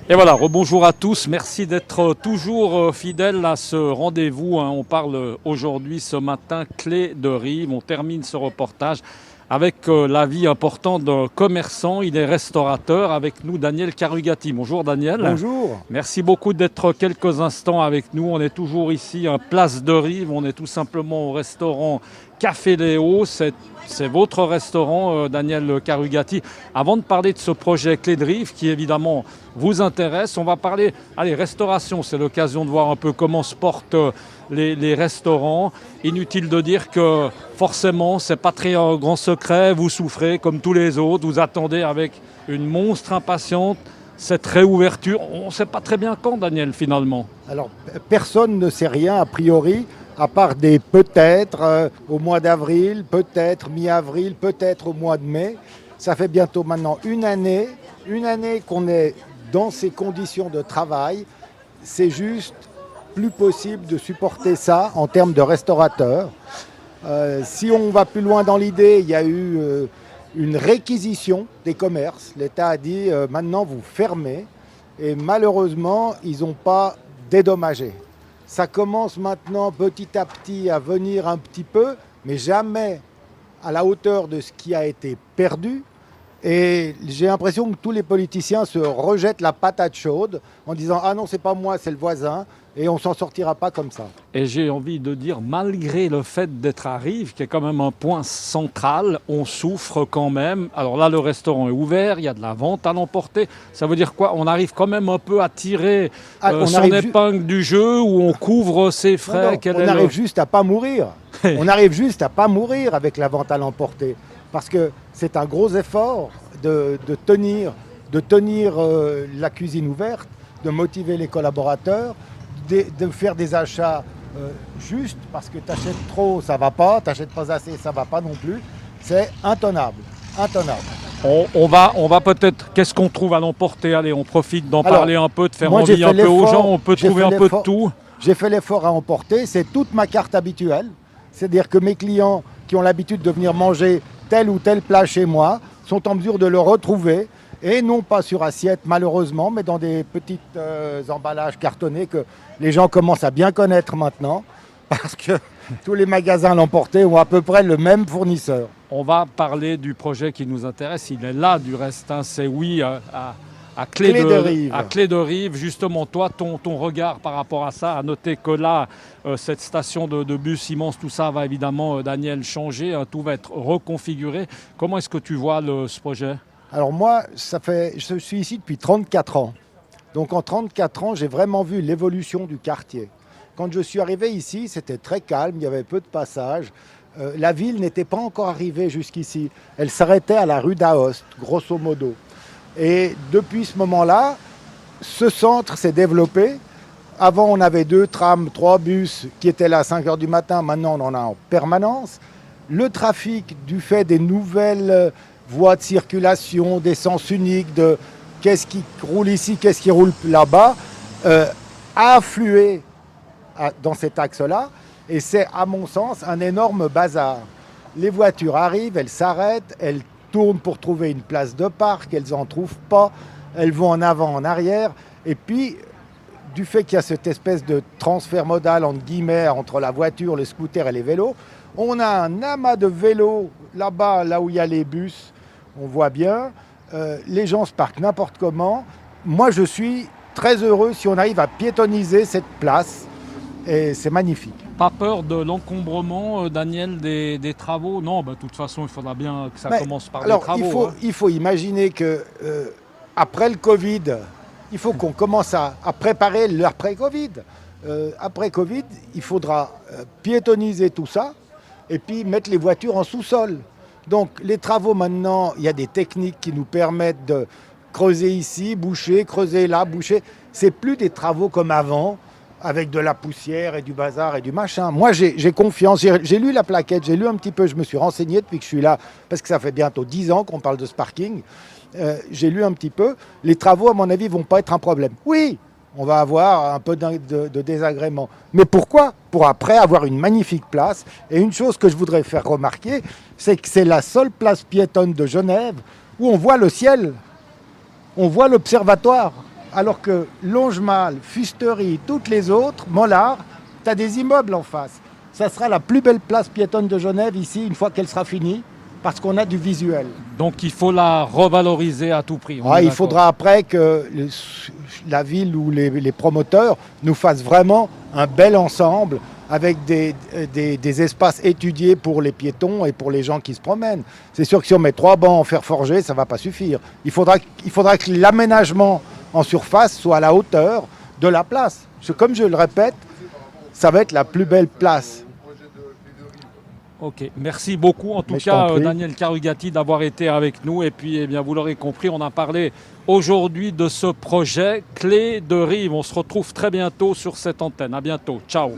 Et voilà, rebonjour à tous. Merci d'être toujours fidèles à ce rendez-vous. On parle aujourd'hui, ce matin, clé de Rive. On termine ce reportage avec l'avis important d'un commerçant. Il est restaurateur. Avec nous, Daniel Carugati. Bonjour Daniel. Bonjour. Merci beaucoup d'être quelques instants avec nous. On est toujours ici, à Place de Rive. On est tout simplement au restaurant Café Léo. C'est votre restaurant, Daniel Carugati. Avant de parler de ce projet Clé de Rive, qui évidemment vous intéresse, on va parler, allez, restauration. C'est l'occasion de voir un peu comment se portent les restaurants. Inutile de dire que forcément, c'est pas très grand secret. Vous souffrez comme tous les autres. Vous attendez avec une monstre impatiente cette réouverture. On ne sait pas très bien quand, Daniel, finalement. Alors, personne ne sait rien a priori, à part des peut-être au mois d'avril, peut-être mi-avril, peut-être au mois de mai. Ça fait bientôt maintenant une année qu'on est dans ces conditions de travail. C'est juste plus possible de supporter ça en termes de restaurateurs. Si on va plus loin dans l'idée, il y a eu une réquisition des commerces. L'État a dit maintenant vous fermez et malheureusement ils n'ont pas dédommagé. Ça commence maintenant petit à petit à venir un petit peu, mais jamais à la hauteur de ce qui a été perdu. Et j'ai l'impression que tous les politiciens se rejettent la patate chaude en disant « Ah non, c'est pas moi, c'est le voisin ». Et on s'en sortira pas comme ça. Et j'ai envie de dire, malgré le fait d'être à Rive, qui est quand même un point central, on souffre quand même. Alors là, le restaurant est ouvert, il y a de la vente à l'emporter. Ça veut dire quoi? On arrive quand même un peu à tirer son épingle du jeu, où on couvre ses frais. Non, on arrive juste à pas mourir. On arrive juste à pas mourir avec la vente à l'emporter. Parce que c'est un gros effort de tenir la cuisine ouverte, de motiver les collaborateurs, de faire des achats justes, parce que tu achètes trop, ça va pas, tu n'achètes pas assez, ça va pas non plus. C'est intenable. On va peut-être, qu'est-ce qu'on trouve à l'emporter? Allez, on profite d'en parler un peu, de faire envie un peu aux gens, on peut trouver un peu de tout. J'ai fait l'effort à emporter, c'est toute ma carte habituelle. C'est-à-dire que mes clients qui ont l'habitude de venir manger tel ou tel plat chez moi sont en mesure de le retrouver, et non pas sur assiette malheureusement, mais dans des petits emballages cartonnés que les gens commencent à bien connaître maintenant, parce que tous les magasins à l'emporter ont à peu près le même fournisseur. On va parler du projet qui nous intéresse, il est là du reste, hein. C'est oui à Clé de Rive. Justement, toi, ton regard par rapport à ça, à noter que là, cette station de bus immense, tout ça va évidemment, Daniel, changer, hein, tout va être reconfiguré. Comment est-ce que tu vois ce projet? Alors moi, je suis ici depuis 34 ans. Donc en 34 ans, j'ai vraiment vu l'évolution du quartier. Quand je suis arrivé ici, c'était très calme, il y avait peu de passages. La ville n'était pas encore arrivée jusqu'ici. Elle s'arrêtait à la rue d'Aoste, grosso modo. Et depuis ce moment-là, ce centre s'est développé. Avant, on avait 2 trams, 3 bus qui étaient là à 5 h du matin. Maintenant, on en a en permanence. Le trafic, du fait des nouvelles voies de circulation, des sens uniques, de qu'est-ce qui roule ici, qu'est-ce qui roule là-bas, a afflué dans cet axe-là. Et c'est, à mon sens, un énorme bazar. Les voitures arrivent, elles s'arrêtent, elles tournent pour trouver une place de parc, elles n'en trouvent pas, elles vont en avant, en arrière. Et puis, du fait qu'il y a cette espèce de transfert modal, entre guillemets, entre la voiture, les scooters et les vélos, on a un amas de vélos là-bas, là où il y a les bus, on voit bien. Les gens se parquent n'importe comment. Moi, je suis très heureux si on arrive à piétoniser cette place. Et c'est magnifique. Pas peur de l'encombrement, Daniel, des travaux? Non, de toute façon, il faudra bien que ça commence par des travaux. Il faut imaginer que après le Covid, il faut qu'on commence à préparer l'après-Covid. Après Covid, il faudra piétoniser tout ça et puis mettre les voitures en sous-sol. Donc les travaux maintenant, il y a des techniques qui nous permettent de creuser ici, boucher, creuser là, boucher. C'est plus des travaux comme avant, avec de la poussière et du bazar et du machin. Moi, j'ai confiance. J'ai lu la plaquette, j'ai lu un petit peu, je me suis renseigné depuis que je suis là, parce que ça fait bientôt 10 ans qu'on parle de ce parking. J'ai lu un petit peu. Les travaux, à mon avis, ne vont pas être un problème. Oui, on va avoir un peu de désagrément. Mais pourquoi? Pour après avoir une magnifique place. Et une chose que je voudrais faire remarquer, c'est que c'est la seule place piétonne de Genève où on voit le ciel, on voit l'observatoire. Alors que Longemal, Fusterie, toutes les autres, Mollard, tu as des immeubles en face. Ça sera la plus belle place piétonne de Genève ici, une fois qu'elle sera finie, parce qu'on a du visuel. Donc il faut la revaloriser à tout prix. Il faudra après que la ville ou les promoteurs nous fassent vraiment un bel ensemble avec des espaces étudiés pour les piétons et pour les gens qui se promènent. C'est sûr que si on met 3 bancs en fer forgé, ça ne va pas suffire. Il faudra que l'aménagement en surface soit à la hauteur de la place. Parce que comme je le répète, ça va être la plus belle place. Ok, merci beaucoup en tout cas Daniel Carugati d'avoir été avec nous. Et puis eh bien, vous l'aurez compris, on a parlé aujourd'hui de ce projet Clé de Rive. On se retrouve très bientôt sur cette antenne. À bientôt, ciao.